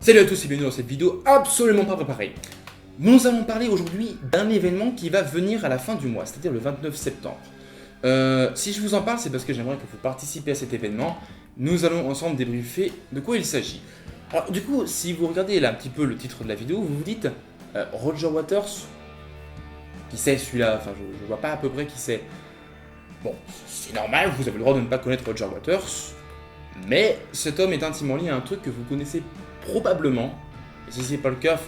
Salut à tous et bienvenue dans cette vidéo absolument pas préparée. Nous allons parler aujourd'hui d'un événement qui va venir à la fin du mois, c'est-à-dire le 29 septembre. Si je vous en parle, c'est parce que j'aimerais que vous participiez à cet événement. Nous allons ensemble débriefer de quoi il s'agit. Alors du coup, si vous regardez là un petit peu le titre de la vidéo, vous vous dites Roger Waters, qui c'est celui-là? Enfin, je vois pas à peu près qui c'est. Bon, c'est normal, vous avez le droit de ne pas connaître Roger Waters, mais cet homme est intimement lié à un truc que vous connaissez probablement. Et si c'est pas le cas,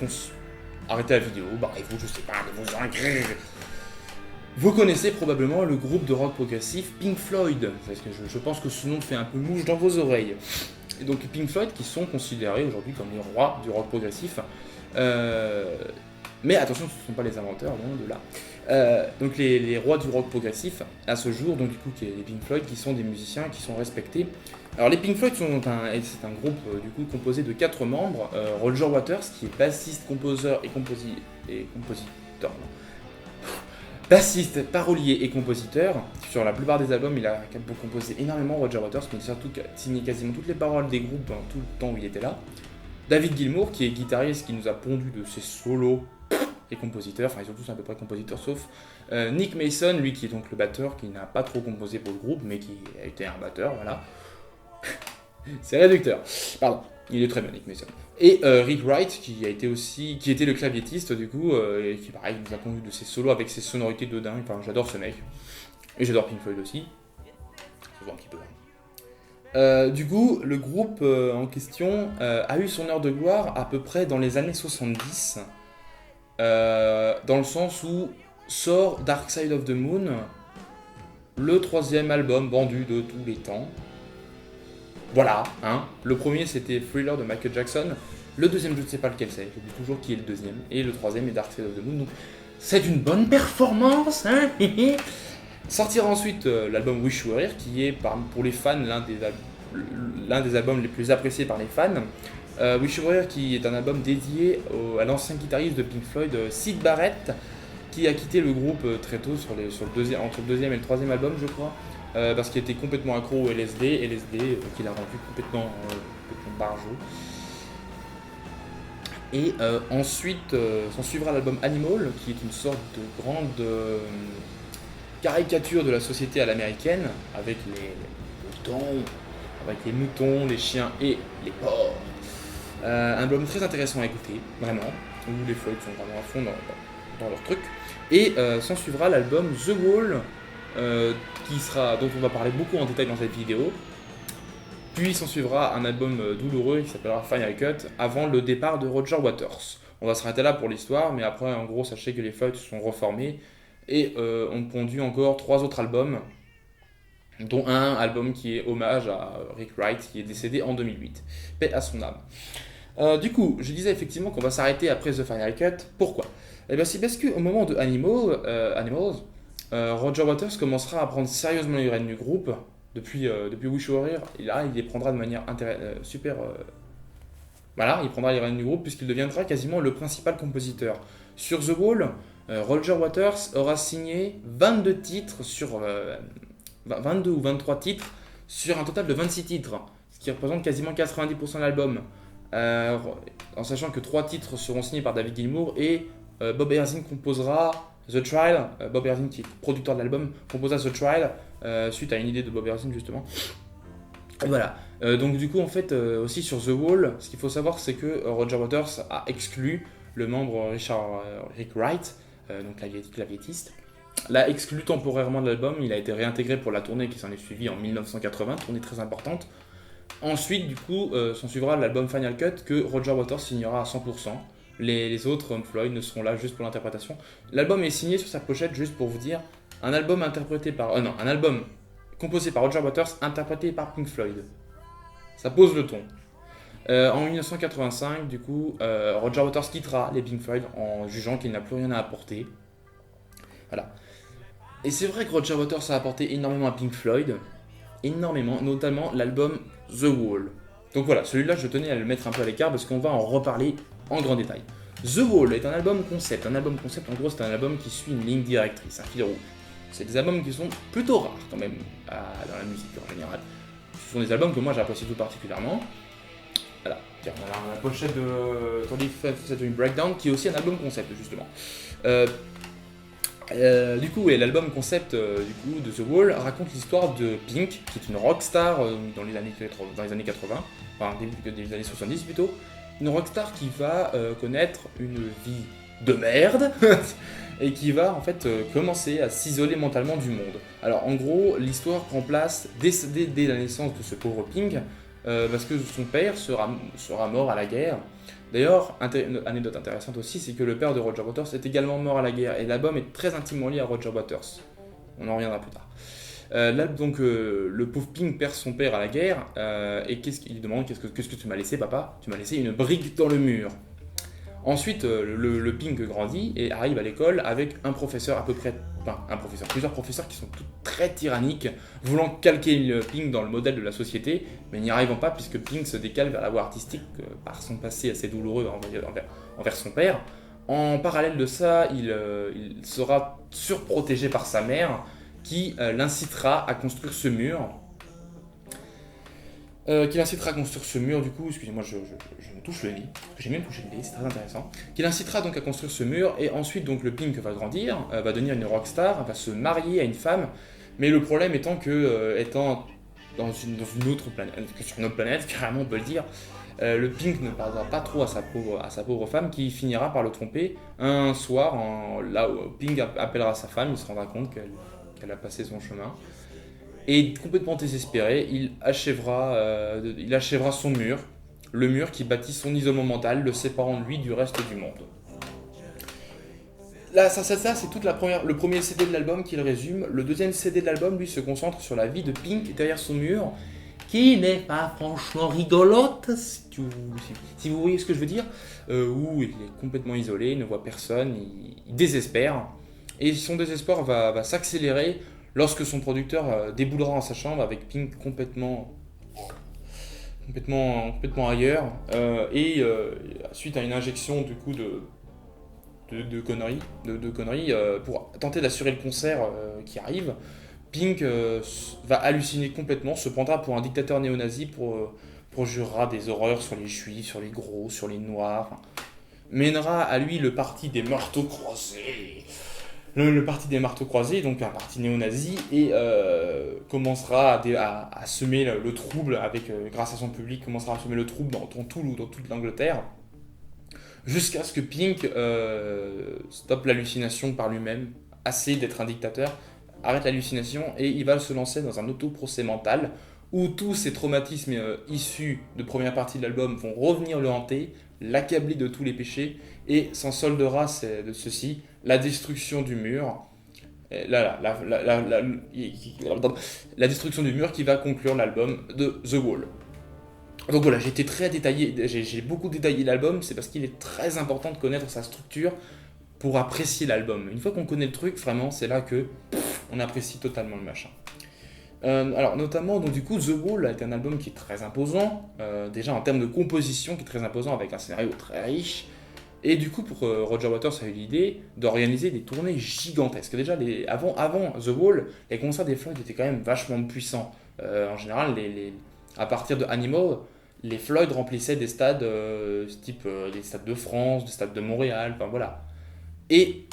arrêtez la vidéo, barrez-vous, je sais pas, de vous inscrire. Vous connaissez probablement le groupe de rock progressif Pink Floyd, parce que je pense que ce nom fait un peu mouche dans vos oreilles. Et donc Pink Floyd qui sont considérés aujourd'hui comme les rois du rock progressif. Mais attention, ce ne sont pas les inventeurs, loin de là. Donc les rois du rock progressif, à ce jour, donc du coup, qui est les Pink Floyd, qui sont des musiciens qui sont respectés. Alors les Pink Floyd c'est un groupe du coup composé de 4 membres. Roger Waters, qui est bassiste, compositeur et compositeur. Bassiste, parolier et compositeur. Sur la plupart des albums, il a composé énormément Roger Waters, mais surtout signé quasiment toutes les paroles des groupes dans tout le temps où il était là. David Gilmour, qui est guitariste, qui nous a pondu de ses solos et compositeur, enfin ils sont tous à peu près compositeurs sauf Nick Mason, lui qui est donc le batteur, qui n'a pas trop composé pour le groupe, mais qui a été un batteur, voilà. C'est réducteur, pardon, il est très bien Nick Mason. Et Rick Wright, qui était le claviétiste du coup, et qui pareil nous a pondu de ses solos avec ses sonorités de dingue, enfin j'adore ce mec. Et j'adore Pink Floyd aussi. Je vois un petit peu. Du coup, le groupe en question a eu son heure de gloire à peu près dans les années 70. Dans le sens où sort Dark Side of the Moon, le 3e album vendu de tous les temps. Voilà, hein. Le premier c'était Thriller de Michael Jackson, le deuxième je ne sais pas lequel c'est, j'oublie toujours qui est le deuxième, et le troisième est Dark Side of the Moon, donc c'est une bonne performance, hein. Sortira ensuite l'album Wish You Were Here, qui est pour les fans l'un des albums les plus appréciés par les fans. Wish You Were Here, qui est un album dédié à l'ancien guitariste de Pink Floyd, Syd Barrett, qui a quitté le groupe très tôt entre le deuxième et le troisième album, je crois, parce qu'il était complètement accro au LSD, qui l'a rendu complètement barjot. Et ensuite, s'en suivra l'album Animal, qui est une sorte de grande caricature de la société à l'américaine, avec les moutons, les chiens et les porcs. Un album très intéressant à écouter, vraiment, où les Floyd sont vraiment à fond dans leur truc. Et s'en suivra l'album The Wall, dont on va parler beaucoup en détail dans cette vidéo. Puis s'en suivra un album douloureux qui s'appellera Final Cut, avant le départ de Roger Waters. On va s'arrêter là pour l'histoire, mais après, en gros, sachez que les Floyd se sont reformés et ont pondu encore 3 autres albums, dont un album qui est hommage à Rick Wright, qui est décédé en 2008. Paix à son âme. Du coup, je disais effectivement qu'on va s'arrêter après The Final Cut. Pourquoi? Eh bien, c'est parce qu'au moment de Animals, Roger Waters commencera à prendre sérieusement les rênes du groupe. Depuis Wish You Were Here, et là, il les prendra de manière super... Voilà, il prendra les rênes du groupe puisqu'il deviendra quasiment le principal compositeur. Sur The Wall, Roger Waters aura signé 22 titres 22 ou 23 titres sur un total de 26 titres, ce qui représente quasiment 90% de l'album. En sachant que 3 titres seront signés par David Gilmour et Bob Ezrin composera The Trial. Bob Ezrin, qui est producteur de l'album, composera The Trial suite à une idée de Bob Ezrin justement. Et voilà. Donc du coup en fait aussi sur The Wall, ce qu'il faut savoir c'est que Roger Waters a exclu le membre Rick Wright, donc claviétiste. L'a exclu temporairement de l'album, il a été réintégré pour la tournée qui s'en est suivie en 1980, tournée très importante. Ensuite, du coup, s'en suivra l'album Final Cut que Roger Waters signera à 100%. Les autres Floyd ne seront là juste pour l'interprétation. L'album est signé sur sa pochette, juste pour vous dire, un album composé par Roger Waters, interprété par Pink Floyd. Ça pose le ton. En 1985, du coup, Roger Waters quittera les Pink Floyd en jugeant qu'il n'a plus rien à apporter. Voilà. Et c'est vrai que Roger Waters a apporté énormément à Pink Floyd, énormément, notamment l'album The Wall. Donc voilà, celui-là je tenais à le mettre un peu à l'écart parce qu'on va en reparler en grand détail. The Wall est un album concept. Un album concept, en gros, c'est un album qui suit une ligne directrice, un fil rouge. C'est des albums qui sont plutôt rares quand même dans la musique en général. Ce sont des albums que moi j'apprécie tout particulièrement. Voilà, tiens, on a la pochette de 25th Century Breakdown qui est aussi un album concept justement. Euh, du coup, et l'album concept du coup, de The Wall raconte l'histoire de Pink, qui est une rockstar dans les années 80, enfin début des années 70 plutôt. Une rockstar qui va connaître une vie de merde et qui va en fait commencer à s'isoler mentalement du monde. Alors en gros, l'histoire prend place dès la naissance de ce pauvre Pink, parce que son père sera mort à la guerre. D'ailleurs, une anecdote intéressante aussi, c'est que le père de Roger Waters est également mort à la guerre, et l'album est très intimement lié à Roger Waters. On en reviendra plus tard. Là, donc, le pauvre Pink perd son père à la guerre, et il lui demande qu'est-ce que tu m'as laissé, papa? Tu m'as laissé une brique dans le mur. Ensuite, le Pink grandit et arrive à l'école avec un professeur à peu près, enfin plusieurs professeurs qui sont tous très tyranniques, voulant calquer le Pink dans le modèle de la société, mais n'y arrivant pas puisque Pink se décale vers la voie artistique par son passé assez douloureux envers son père. En parallèle de ça, il sera surprotégé par sa mère qui l'incitera à construire ce mur. Qui l'incitera à construire ce mur, du coup, excusez-moi, je me touche le nez, parce que j'ai même touché le nez, c'est très intéressant, qui l'incitera donc à construire ce mur, et ensuite donc le Pink va grandir, va devenir une rockstar, va se marier à une femme, mais le problème étant que, étant dans une autre planète, sur une autre planète, carrément on peut le dire, le Pink ne parlera pas trop à sa pauvre femme, qui finira par le tromper un soir, là où Pink appellera sa femme, il se rendra compte qu'elle a passé son chemin. Et complètement désespéré, il achèvera son mur, le mur qui bâtit son isolement mental, le séparant de lui du reste du monde. Là, ça c'est le premier CD de l'album qui le résume. Le deuxième CD de l'album, lui, se concentre sur la vie de Pink derrière son mur, qui n'est pas franchement rigolote, si vous voyez ce que je veux dire, où il est complètement isolé, il ne voit personne, il désespère, et son désespoir va s'accélérer lorsque son producteur déboulera en sa chambre avec Pink complètement ailleurs, et suite à une injection du coup de conneries, pour tenter d'assurer le concert qui arrive, Pink va halluciner complètement, se prendra pour un dictateur néo-nazi, pour jurera des horreurs sur les juifs, sur les gros, sur les noirs, mènera à lui le parti des marteaux croisés. Le parti des marteaux croisés, donc un parti néo-nazi, et commencera à semer le trouble grâce à son public, commencera à semer le trouble dans toute l'Angleterre, jusqu'à ce que Pink stoppe l'hallucination par lui-même, assez d'être un dictateur, arrête l'hallucination, et il va se lancer dans un auto-procès mental, où tous ces traumatismes issus de première partie de l'album vont revenir le hanter, l'accabler de tous les péchés, et s'en soldera de ceci la destruction du mur. La destruction du mur qui va conclure l'album de The Wall. Donc voilà, j'ai été très détaillé, j'ai beaucoup détaillé l'album, c'est parce qu'il est très important de connaître sa structure pour apprécier l'album. Une fois qu'on connaît le truc, vraiment, c'est là que on apprécie totalement le machin. Alors notamment, donc du coup, The Wall est un album qui est très imposant, déjà en termes de composition qui est très imposant, avec un scénario très riche. Et du coup, Roger Waters a eu l'idée d'organiser des tournées gigantesques. Déjà, avant The Wall, les concerts des Floyd étaient quand même vachement puissants. En général, à partir de Animal, les Floyd remplissaient des stades type des stades de France, des stades de Montréal, enfin voilà. Et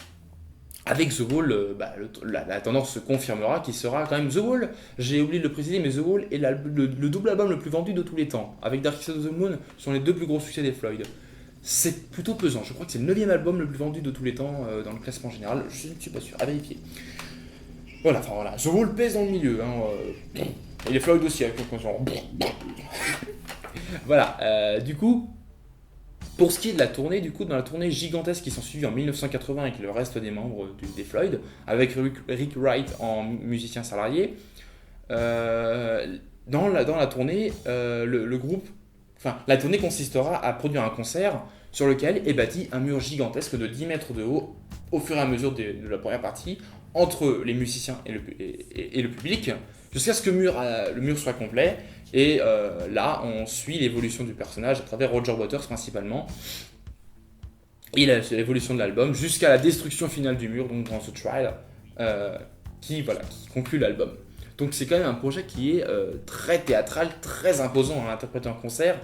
avec The Wall, la tendance se confirmera qui sera quand même The Wall. J'ai oublié de le préciser, mais The Wall est le double album le plus vendu de tous les temps. Avec Dark Side of the Moon, sont les deux plus gros succès des Floyd. C'est plutôt pesant, je crois que c'est le 9ème album le plus vendu de tous les temps dans le classement général, je ne suis pas sûr, à vérifier. Voilà, The Wall pèse dans le milieu, et les Floyd aussi, avec genre... Voilà, du coup, pour ce qui est de la tournée, dans la tournée gigantesque qui s'en suivit en 1980 avec le reste des membres des Floyd, avec Rick Wright en musicien salarié, dans la tournée, le groupe... Enfin, la tournée consistera à produire un concert sur lequel est bâti un mur gigantesque de 10 mètres de haut au fur et à mesure de la première partie entre les musiciens et le public jusqu'à ce que le mur soit complet. Et là, on suit l'évolution du personnage à travers Roger Waters principalement et l'évolution de l'album jusqu'à la destruction finale du mur, donc dans The Trial, qui conclut l'album. Donc c'est quand même un projet qui est très théâtral, très imposant à interpréter en concert.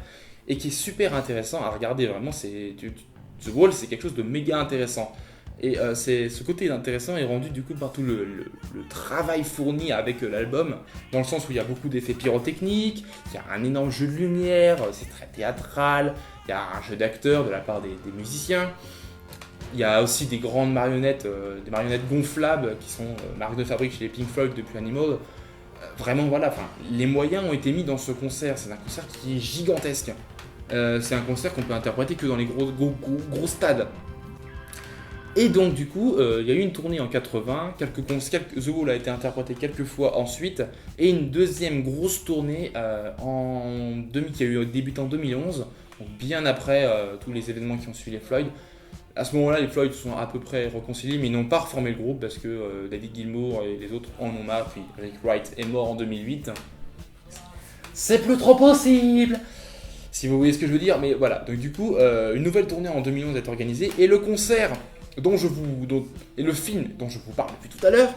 et qui est super intéressant à regarder. Vraiment, The Wall, c'est quelque chose de méga intéressant. Et ce côté intéressant est rendu du coup par tout le travail fourni avec l'album, dans le sens où il y a beaucoup d'effets pyrotechniques, il y a un énorme jeu de lumière, c'est très théâtral, il y a un jeu d'acteurs de la part des musiciens. Il y a aussi des grandes marionnettes, des marionnettes gonflables qui sont marque de fabrique chez les Pink Floyd depuis Animal. Vraiment, voilà, les moyens ont été mis dans ce concert. C'est un concert qui est gigantesque. C'est un concert qu'on peut interpréter que dans les gros stades. Et donc, du coup, il y a eu une tournée en 80, The Wall a été interprété quelques fois ensuite, et une deuxième grosse tournée qui a eu débuté en 2011, donc bien après tous les événements qui ont suivi les Floyd. À ce moment-là, les Floyd sont à peu près réconciliés, mais ils n'ont pas reformé le groupe parce que David Gilmour et les autres en ont marre. Puis Rick Wright est mort en 2008. C'est plus trop possible, si vous voyez ce que je veux dire. Mais voilà, donc du coup, une nouvelle tournée en 2011 est organisée et le concert et le film dont je vous parle depuis tout à l'heure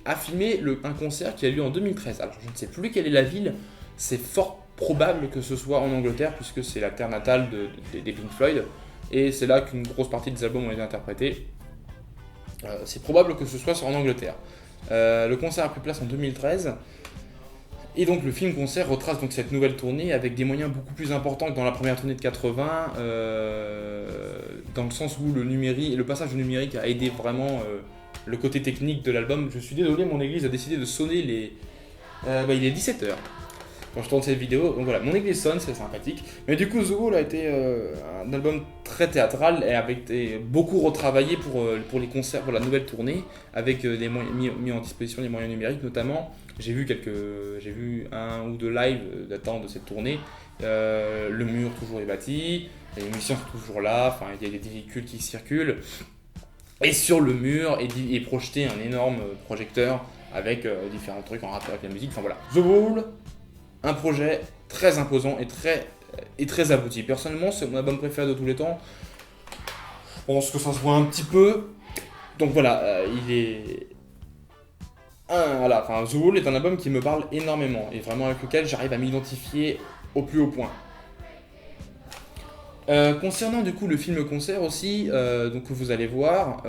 a filmé un concert qui a lieu en 2013. Alors je ne sais plus quelle est la ville, c'est fort probable que ce soit en Angleterre puisque c'est la terre natale des Pink Floyd. Et c'est là qu'une grosse partie des albums ont été interprétés. C'est probable que ce soit en Angleterre. Le concert a pris place en 2013. Et donc le film-concert retrace donc cette nouvelle tournée avec des moyens beaucoup plus importants que dans la première tournée de 80, dans le sens où le passage au numérique a aidé vraiment le côté technique de l'album. Je suis désolé, mon église a décidé de sonner il est 17h. Quand je tourne cette vidéo, donc voilà, mon église sonne, c'est sympathique. Mais du coup, The Wall a été un album très théâtral et avec beaucoup retravaillé pour les concerts, pour la nouvelle tournée, avec mis en disposition des moyens numériques notamment. J'ai vu un ou deux lives datant de cette tournée. Le mur toujours est bâti, les musiciens sont toujours là, enfin il y a des véhicules qui circulent. Et sur le mur est projeté un énorme projecteur avec différents trucs en rapport avec la musique. Enfin voilà, The Wall. Un projet très imposant et très abouti. Personnellement, c'est mon album préféré de tous les temps. Je pense que ça se voit un petit peu. Donc voilà, The Wall est un album qui me parle énormément et vraiment avec lequel j'arrive à m'identifier au plus haut point. Concernant du coup le film concert aussi, donc que vous allez voir,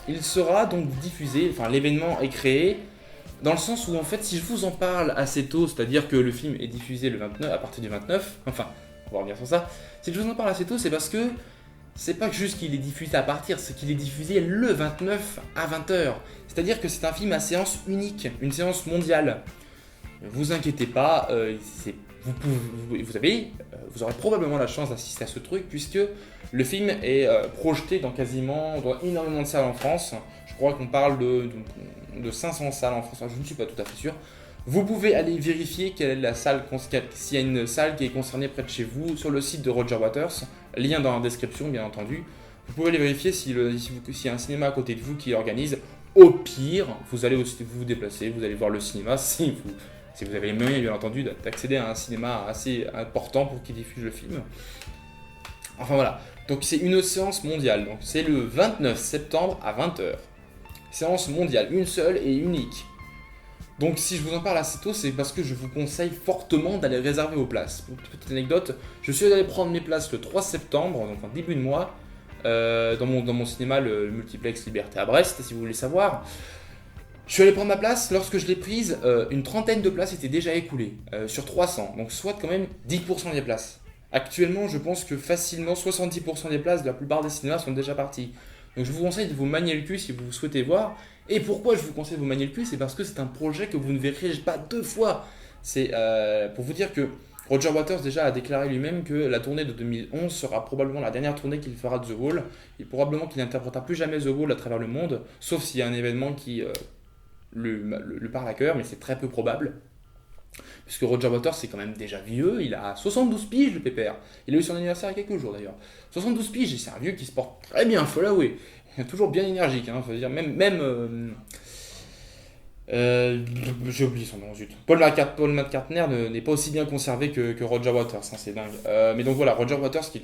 il sera donc diffusé, l'événement est créé. Dans le sens où en fait si je vous en parle assez tôt, c'est-à-dire que le film est diffusé à partir du 29, on va revenir sur ça, si je vous en parle assez tôt c'est parce que c'est pas juste qu'il est diffusé c'est qu'il est diffusé le 29 à 20h. C'est-à-dire que c'est un film à séance unique, une séance mondiale. Ne vous inquiétez pas, vous aurez probablement la chance d'assister à ce truc puisque le film est projeté dans énormément de salles en France. Je crois qu'on parle de 500 salles en France, je ne suis pas tout à fait sûr. Vous pouvez aller vérifier quelle est la salle, s'il y a une salle qui est concernée près de chez vous sur le site de Roger Waters, lien dans la description bien entendu. Vous pouvez aller vérifier s'il y a un cinéma à côté de vous qui organise. Au pire, vous allez aussi vous déplacer, vous allez voir le cinéma si vous avez les moyens bien entendu d'accéder à un cinéma assez important pour qu'il diffuse le film. Enfin voilà, donc c'est une séance mondiale, donc c'est le 29 septembre à 20h. Séance mondiale, une seule et unique. Donc si je vous en parle assez tôt, c'est parce que je vous conseille fortement d'aller réserver vos places. Pour une petite anecdote, je suis allé prendre mes places le 3 septembre, donc en début de mois, dans mon cinéma, le Multiplex Liberté à Brest, si vous voulez savoir. Je suis allé prendre ma place, lorsque je l'ai prise, une trentaine de places étaient déjà écoulées, sur 300, donc soit quand même 10% des places. Actuellement, je pense que facilement 70% des places de la plupart des cinémas sont déjà parties. Donc je vous conseille de vous manier le cul si vous souhaitez voir. Et pourquoi je vous conseille de vous manier le cul, c'est parce que c'est un projet que vous ne verrez pas deux fois. C'est pour vous dire que Roger Waters déjà a déclaré lui-même que la tournée de 2011 sera probablement la dernière tournée qu'il fera de The Wall. Et probablement qu'il n'interprétera plus jamais The Wall à travers le monde, sauf s'il y a un événement qui le parle à cœur, mais c'est très peu probable. Puisque Roger Waters c'est quand même déjà vieux, il a 72 piges le pépère. Il a eu son anniversaire il y a quelques jours d'ailleurs. 72 piges et c'est un vieux qui se porte très bien, faut l'avouer. Toujours bien énergique, faut dire, j'ai oublié son nom, zut. Paul McCartney n'est pas aussi bien conservé que Roger Waters, c'est dingue. Mais donc voilà, Roger Waters qui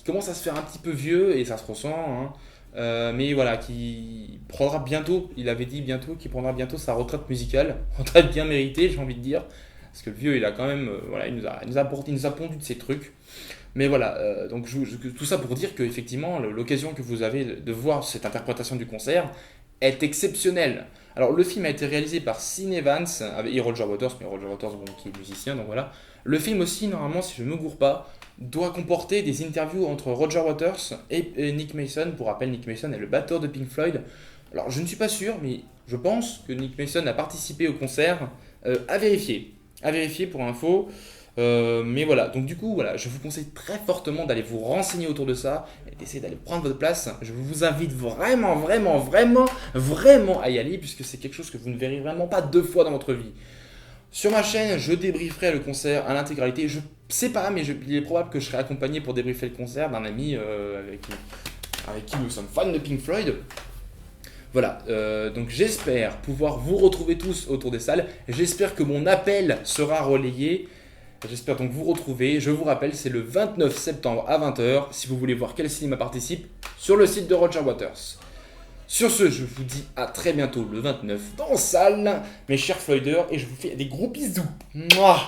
commence à se faire un petit peu vieux et ça se ressent. Mais voilà, qui prendra bientôt, il avait dit bientôt, qu'il prendra bientôt sa retraite musicale, retraite bien méritée, j'ai envie de dire. parce que le vieux, il a quand même, voilà, il nous a pondu de ces trucs. Mais voilà, donc tout ça pour dire qu'effectivement, l'occasion que vous avez de voir cette interprétation du concert est exceptionnelle. Alors, le film a été réalisé par Sean Evans et Roger Waters, mais Roger Waters, bon, qui est musicien, donc voilà. Le film aussi, normalement, si je ne me gourre pas, doit comporter des interviews entre Roger Waters et Nick Mason. Pour rappel, Nick Mason est le batteur de Pink Floyd. Alors, je ne suis pas sûr, mais je pense que Nick Mason a participé au concert. À vérifier. À vérifier pour info. Mais voilà, donc du coup, voilà, je vous conseille très fortement d'aller vous renseigner autour de ça et d'essayer d'aller prendre votre place. Je vous invite vraiment, vraiment, vraiment, vraiment à y aller puisque c'est quelque chose que vous ne verrez vraiment pas 2 fois dans votre vie. Sur ma chaîne, je débrieferai le concert à l'intégralité. Je sais pas, mais il est probable que je serai accompagné pour débriefer le concert d'un ami avec qui nous sommes fans de Pink Floyd. Voilà, donc j'espère pouvoir vous retrouver tous autour des salles. J'espère que mon appel sera relayé. J'espère donc vous retrouver. Je vous rappelle, c'est le 29 septembre à 20h. Si vous voulez voir quel cinéma participe, sur le site de Roger Waters. Sur ce, je vous dis à très bientôt le 29 dans salle, mes chers Floyders, et je vous fais des gros bisous. Mouah.